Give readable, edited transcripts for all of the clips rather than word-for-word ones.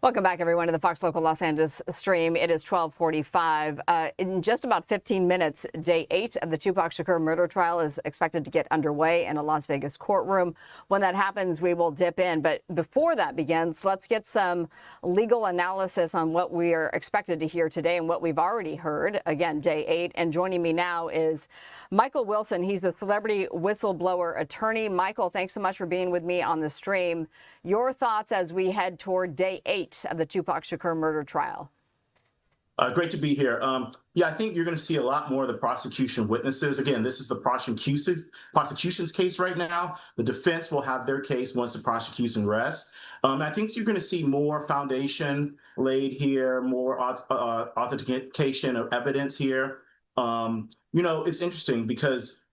Welcome back, everyone, to the Fox Local Los Angeles stream. It is 12:45. In just about 15 minutes, day 8 of the Tupac Shakur murder trial is expected to get underway in a Las Vegas courtroom. When that happens, we will dip in. But before that begins, let's get some legal analysis on what we are expected to hear today and what we've already heard. Again, day 8. And joining me now is Mychal Wilson. He's the celebrity whistleblower attorney. Mychal, thanks so much for being with me on the stream. Your thoughts as we head toward day 8 of the Tupac Shakur murder trial? Great to be here. Yeah, I think you're going to see a lot more of the prosecution witnesses. Again, this is the prosecution's case right now. The defense will have their case once the prosecution rests. I think you're going to see more foundation laid here, more authentication of evidence here. It's interesting because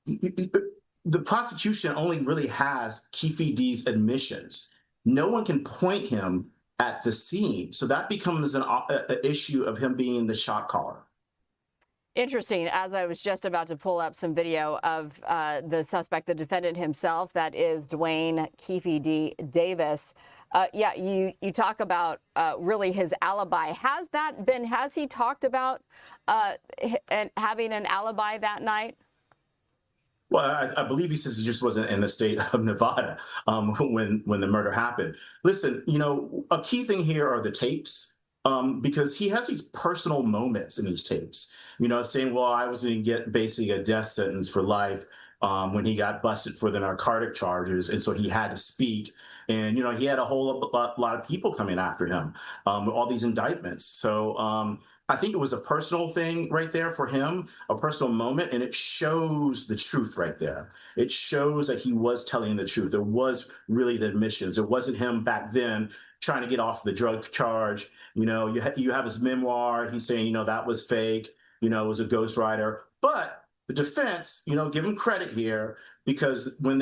the prosecution only really has Keffe D's admissions. No one can point him at the scene. So that becomes an issue of him being the shot caller. Interesting. As I was just about to pull up some video of the suspect, the defendant himself, that is Dwayne Keffe D. Davis. Yeah, you talk about really his alibi. Has he talked about having an alibi that night? Well, I believe he says he just wasn't in the state of Nevada when the murder happened. Listen, a key thing here are the tapes, because he has these personal moments in these tapes, saying, well, I was going to get basically a death sentence for life when he got busted for the narcotic charges. And so he had to speak. And, he had a whole lot of people coming after him, all these indictments. So I think it was a personal thing right there for him, a personal moment, and it shows the truth right there. It shows that he was telling the truth. There was really the admissions. It wasn't him back then trying to get off the drug charge. You have his memoir. He's saying, that was fake. It was a ghostwriter. But the defense, give him credit here, because when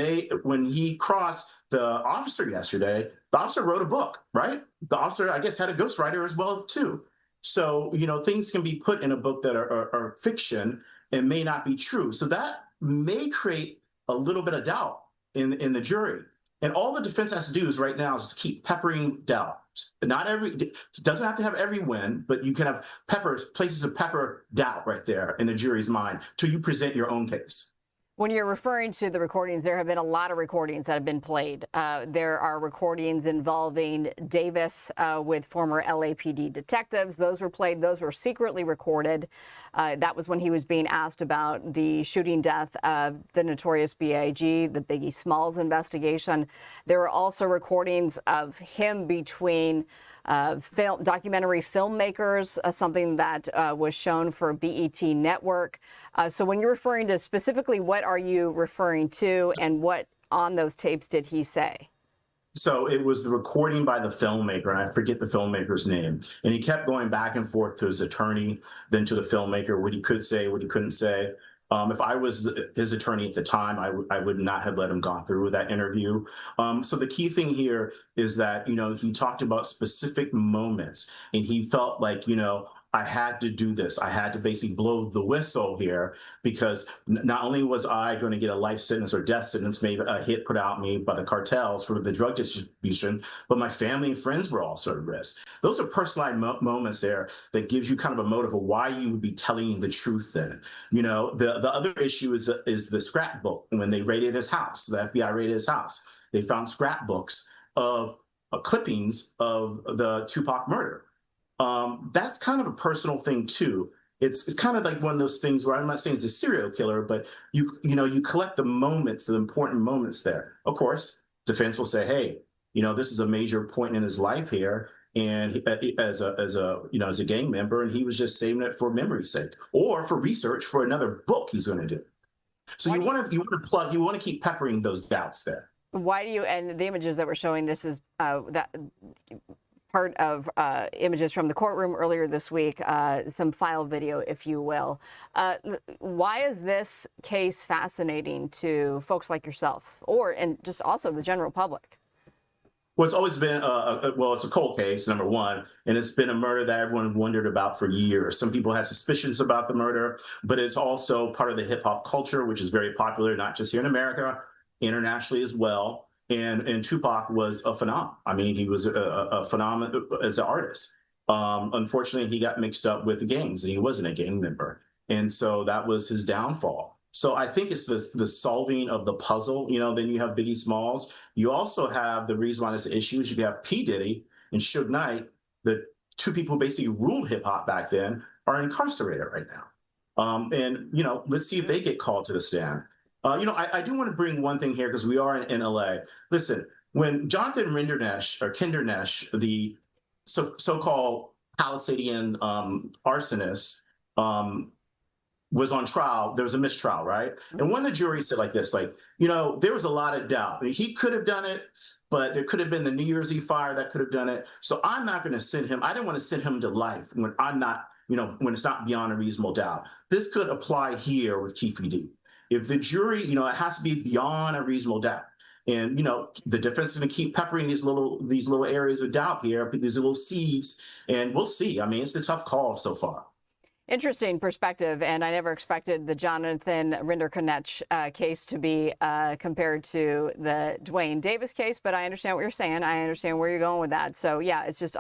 he crossed the officer yesterday, the officer wrote a book, right? The officer, I guess, had a ghostwriter as well, too. So, things can be put in a book that are fiction and may not be true. So that may create a little bit of doubt in the jury. And all the defense has to do is right now is just keep peppering doubt. It doesn't have to have every win, but you can have places of pepper doubt right there in the jury's mind till you present your own case. When you're referring to the recordings, there have been a lot of recordings that have been played. There are recordings involving Davis with former LAPD detectives. Those were played. Those were secretly recorded. That was when he was being asked about the shooting death of the notorious B.I.G., the Biggie Smalls investigation. There were also recordings of him between documentary filmmakers, something that was shown for BET Network. So when you're referring to specifically, what are you referring to, and what on those tapes did he say? So it was the recording by the filmmaker, and I forget the filmmaker's name. And he kept going back and forth to his attorney, then to the filmmaker, what he could say, what he couldn't say. If I was his attorney at the time, I would not have let him gone through with that interview. So the key thing here is that, he talked about specific moments, and he felt like, I had to do this. I had to basically blow the whistle here, because not only was I going to get a life sentence or death sentence, maybe a hit put out me by the cartels for the drug distribution, but my family and friends were also at risk. Those are personalized moments there that gives you kind of a motive of why you would be telling the truth then. The other issue is the scrapbook. When they raided his house, the FBI raided his house, they found scrapbooks of clippings of the Tupac murder. That's kind of a personal thing too. It's kind of like one of those things where I'm not saying it's a serial killer, but you collect the moments, the important moments there. Of course, defense will say, hey, this is a major point in his life here, and as a gang member, and he was just saving it for memory's sake or for research for another book he's going to do. So you want to keep peppering those doubts there. Why do you? And the images that we're showing, this is that part of images from the courtroom earlier this week, some file video, if you will. Why is this case fascinating to folks like yourself, and just also the general public? Well, it's always been, it's a cold case, number one, and it's been a murder that everyone wondered about for years. Some people had suspicions about the murder, but it's also part of the hip hop culture, which is very popular, not just here in America, internationally as well. and Tupac was a phenomenon. I mean, he was a phenomenon as an artist. Unfortunately, he got mixed up with the gangs, and he wasn't a gang member, and so that was his downfall. So I think it's the solving of the puzzle. Then you have Biggie Smalls. You also have the reason why there's issues. You have P. Diddy and Suge Knight, the two people who basically ruled hip hop back then, are incarcerated right now. And let's see if they get called to the stand. I do want to bring one thing here because we are in LA. Listen, when Jonathan Kindernesh, the so-called Palisadian arsonist, was on trial, there was a mistrial, right? And one of the jury said like this, there was a lot of doubt. I mean, he could have done it, but there could have been the New Year's Eve fire that could have done it. So I'm not going to send him. I didn't want to send him to life when I'm not, when it's not beyond a reasonable doubt. This could apply here with Keefe D. If the jury, it has to be beyond a reasonable doubt. And, the defense is going to keep peppering these little areas of doubt here, these little seeds, and we'll see. I mean, it's a tough call so far. Interesting perspective, and I never expected the Jonathan Rinderknech case to be compared to the Dwayne Davis case, but I understand what you're saying. I understand where you're going with that. So, yeah, it's just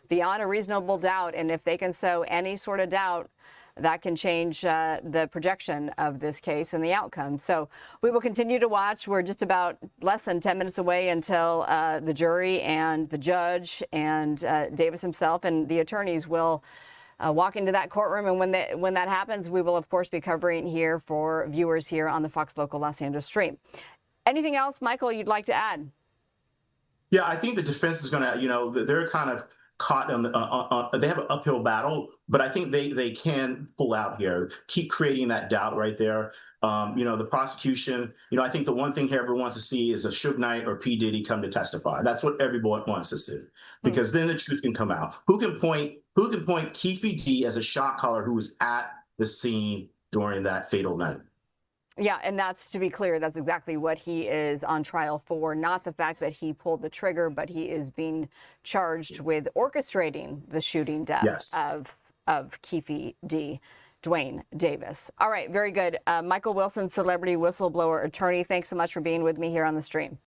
beyond a reasonable doubt, and if they can sow any sort of doubt, that can change the projection of this case and the outcome. So we will continue to watch. We're just about less than 10 minutes away until the jury and the judge and Davis himself and the attorneys will walk into that courtroom. And when that happens, we will, of course, be covering here for viewers here on the Fox Local Los Angeles stream. Anything else, Mychal, you'd like to add? Yeah, I think the defense is going to, they're kind of caught they have an uphill battle, but I think they can pull out here, keep creating that doubt right there. The prosecution, I think the one thing here everyone wants to see is a Suge Knight or P. Diddy come to testify. That's what everyone wants to see, because then the truth can come out. Who can point Keefe D as a shot caller who was at the scene during that fatal night? Yeah, and that's, to be clear, that's exactly what he is on trial for. Not the fact that he pulled the trigger, but he is being charged with orchestrating the shooting death of Keefe D. Dwayne Davis. All right, very good. Mychal Wilson, celebrity whistleblower attorney, thanks so much for being with me here on the stream.